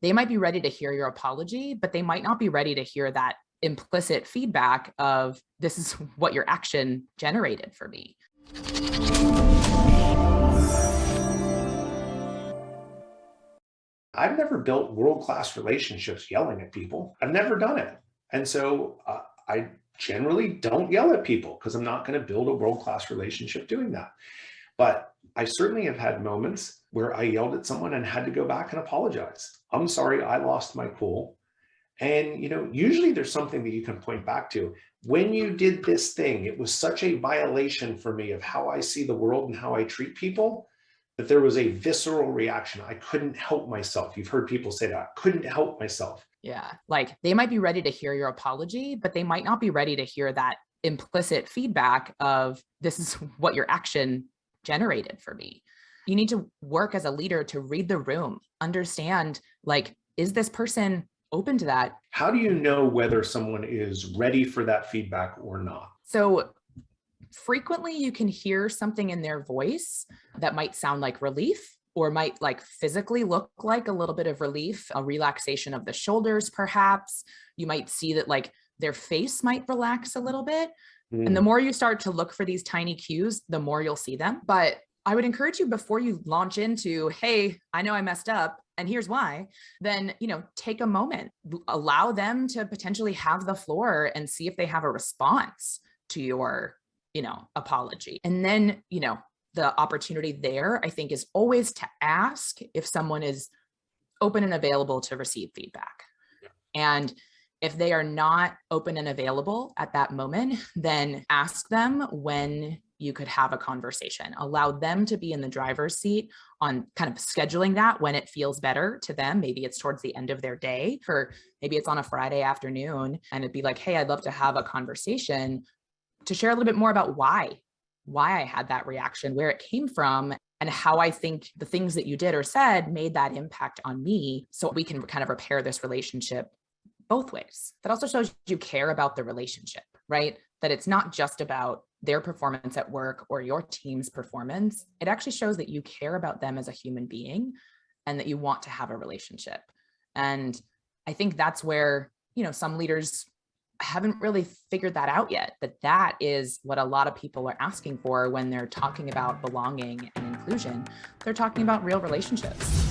they might be ready to hear your apology, but they might not be ready to hear that implicit feedback of this is what your action generated for me. I've never built world-class relationships yelling at people. I've never done it. And so I generally don't yell at people because I'm not going to build a world-class relationship doing that. But I certainly have had moments where I yelled at someone and had to go back and apologize. I'm sorry, I lost my cool. And usually there's something that you can point back to. When you did this thing, it was such a violation for me of how I see the world and how I treat people that there was a visceral reaction. I couldn't help myself. You've heard people say that. I couldn't help myself. Yeah. Like they might be ready to hear your apology, but they might not be ready to hear that implicit feedback of this is what your action generated for me. You need to work as a leader to read the room, understand, like, is this person open to that? How do you know whether someone is ready for that feedback or not? So frequently you can hear something in their voice that might sound like relief or might like physically look like a little bit of relief, a relaxation of the shoulders, perhaps. You might see that like their face might relax a little bit. And the more you start to look for these tiny cues, the more you'll see them. But I would encourage you before you launch into, hey, I know I messed up and here's why, then, take a moment, allow them to potentially have the floor and see if they have a response to your, apology. And then, the opportunity there, I think, is always to ask if someone is open and available to receive feedback. Yeah. And if they are not open and available at that moment, then ask them when you could have a conversation. Allow them to be in the driver's seat on kind of scheduling that when it feels better to them. Maybe it's towards the end of their day, or maybe it's on a Friday afternoon, and it'd be like, hey, I'd love to have a conversation to share a little bit more about why I had that reaction, where it came from, and how I think the things that you did or said made that impact on me, so we can kind of repair this relationship both ways. That also shows you care about the relationship, right? That it's not just about their performance at work or your team's performance. It actually shows that you care about them as a human being and that you want to have a relationship. And I think that's where, some leaders haven't really figured that out yet, that is what a lot of people are asking for when they're talking about belonging and inclusion. They're talking about real relationships.